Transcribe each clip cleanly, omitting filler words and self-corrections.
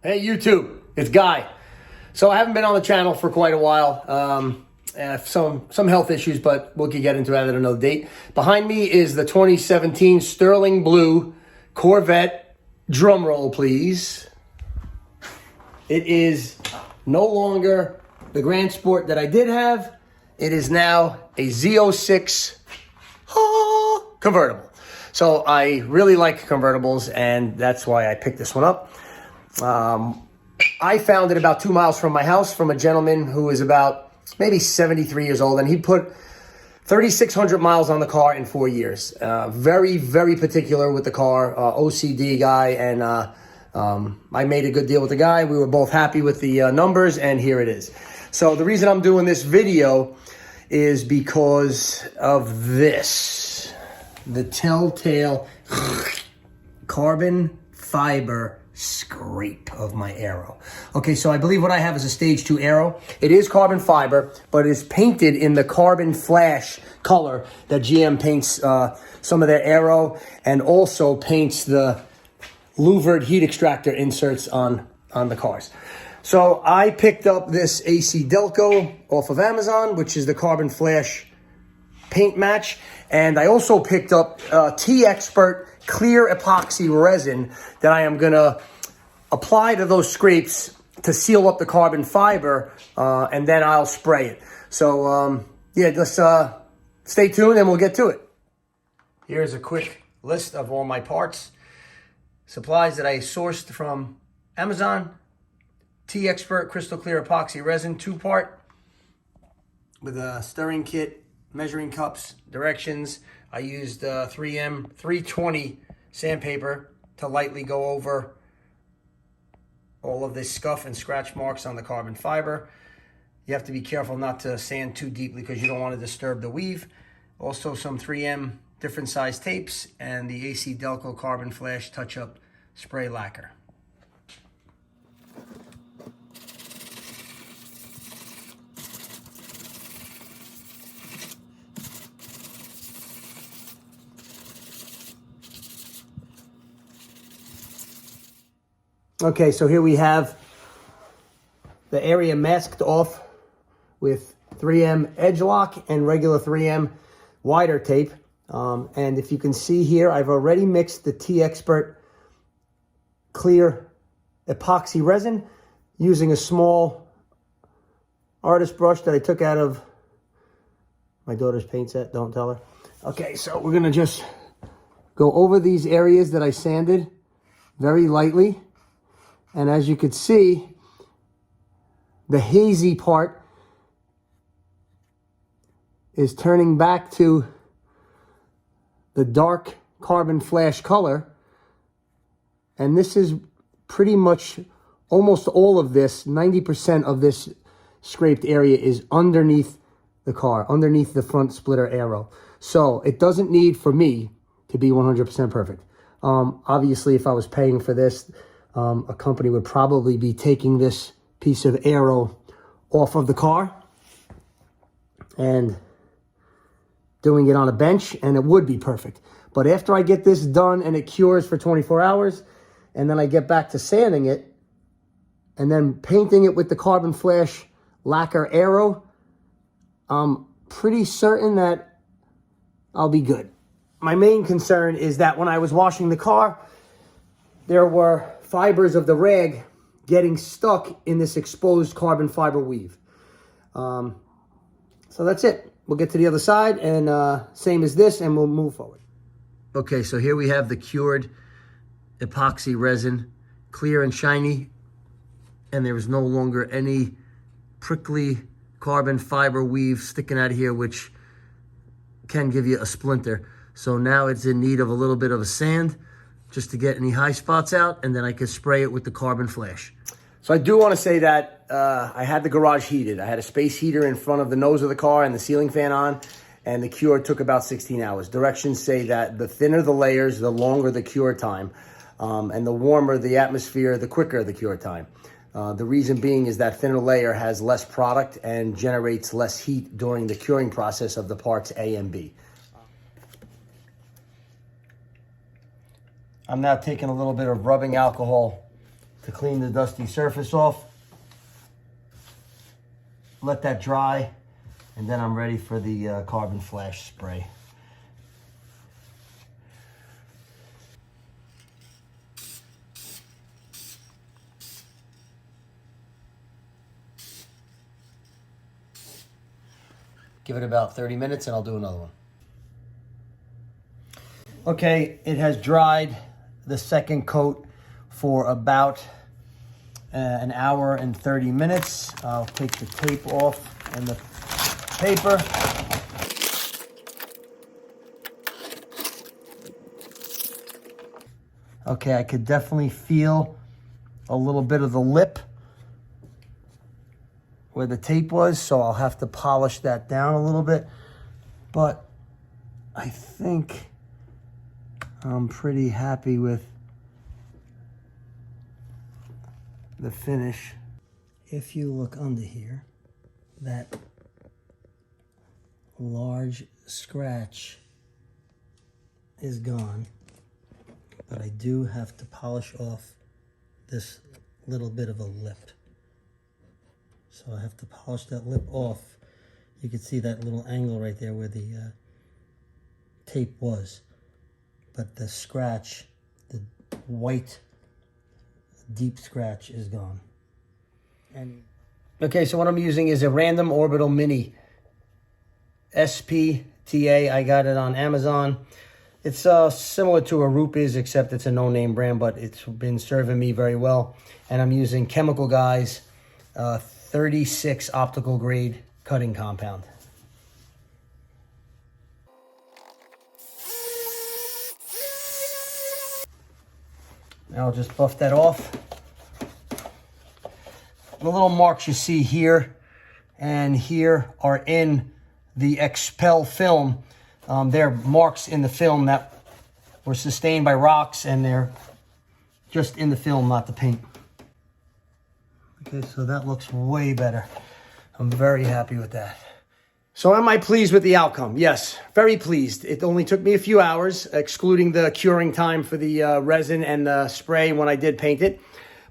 Hey YouTube, it's Guy. So I haven't been on the channel for quite a while. Some health issues, but we'll get into that at another date. Behind me is the 2017 Sterling Blue Corvette. Drum roll, please. It is no longer the Grand Sport that I did have. It is now a Z06 convertible. So I really like convertibles, and that's why I picked this one up. I found it about 2 miles from my house from a gentleman who is about maybe 73 years old, and he put 3,600 miles on the car in 4 years. Very, very particular with the car, OCD guy, and I made a good deal with the guy. We were both happy with the numbers, and here it is. So the reason I'm doing this video is because of this. The telltale carbon fiber scrape of my aero. Okay, so I believe what I have is a stage 2 aero. It is carbon fiber, but it is painted in the carbon flash color that GM paints some of their aero, and also paints the louvered heat extractor inserts on the cars. So I picked up this AC Delco off of Amazon, which is the carbon flash paint match, and I also picked up T-Expert clear epoxy resin that I am gonna apply to those scrapes to seal up the carbon fiber, and then I'll spray it. So yeah, just stay tuned and we'll get to it. Here's a quick list of all my parts. Supplies that I sourced from Amazon. T-Expert crystal clear epoxy resin, 2-part, with a stirring kit, measuring cups, directions. I used 3M 320 sandpaper to lightly go over all of this scuff and scratch marks on the carbon fiber. You have to be careful not to sand too deeply because you don't want to disturb the weave. Also some 3M different size tapes and the AC Delco carbon flash touch-up spray lacquer. Okay, so here we have the area masked off with 3M edge lock and regular 3M wider tape. And if you can see here, I've already mixed the T-Expert clear epoxy resin using a small artist brush that I took out of my daughter's paint set, don't tell her. Okay, so we're gonna just go over these areas that I sanded very lightly. And as you could see, the hazy part is turning back to the dark carbon flash color. And this is pretty much almost all of this, 90% of this scraped area is underneath the car, underneath the front splitter aero. So it doesn't need, for me, to be 100% perfect. Obviously, if I was paying for this, a company would probably be taking this piece of aero off of the car and doing it on a bench, and it would be perfect. But after I get this done and it cures for 24 hours, and then I get back to sanding it and then painting it with the carbon flash lacquer aero, I'm pretty certain that I'll be good. My main concern is that when I was washing the car, there were fibers of the rag getting stuck in this exposed carbon fiber weave. So that's it. We'll get to the other side, and same as this, and we'll move forward. Okay, so here we have the cured epoxy resin, clear and shiny, and there is no longer any prickly carbon fiber weave sticking out of here, which can give you a splinter. So now it's in need of a little bit of a sand, just to get any high spots out, and then I can spray it with the carbon flash. So I do want to say that I had the garage heated. I had a space heater in front of the nose of the car and the ceiling fan on, and the cure took about 16 hours. Directions say that the thinner the layers, the longer the cure time, and the warmer the atmosphere, the quicker the cure time. The reason being is that thinner layer has less product and generates less heat during the curing process of the parts A and B. I'm now taking a little bit of rubbing alcohol to clean the dusty surface off. Let that dry, and then I'm ready for the carbon flash spray. Give it about 30 minutes and I'll do another one. Okay, it has dried the second coat for about an hour and 30 minutes. I'll take the tape off and the paper. Okay, I could definitely feel a little bit of the lip where the tape was, so I'll have to polish that down a little bit. But I think I'm pretty happy with the finish. If you look under here, that large scratch is gone, but I do have to polish off this little bit of a lip. So I have to polish that lip off. You can see that little angle right there where the tape was. But the scratch, the white deep scratch is gone. And okay, so what I'm using is a Random Orbital Mini SPTA. I got it on Amazon. It's similar to a Rupiz, except it's a no-name brand, but it's been serving me very well. And I'm using Chemical Guys 36 optical grade cutting compound. Now I'll just buff that off. The little marks you see here and here are in the Expel film. They're marks in the film that were sustained by rocks, and they're just in the film, not the paint. Okay, so that looks way better. I'm very happy with that. So am I pleased with the outcome? Yes, very pleased. It only took me a few hours, excluding the curing time for the resin and the spray when I did paint it.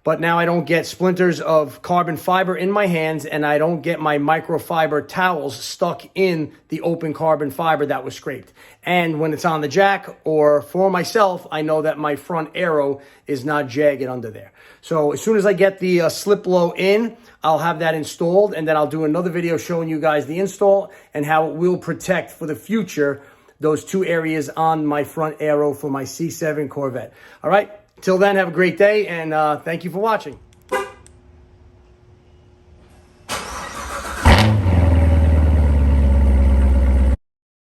But now I don't get splinters of carbon fiber in my hands, and I don't get my microfiber towels stuck in the open carbon fiber that was scraped. And when it's on the jack or for myself, I know that my front aero is not jagged under there. So as soon as I get the slip low in, I'll have that installed, and then I'll do another video showing you guys the install and how it will protect for the future those two areas on my front aero for my C7 Corvette. All right. Till then, have a great day, and thank you for watching.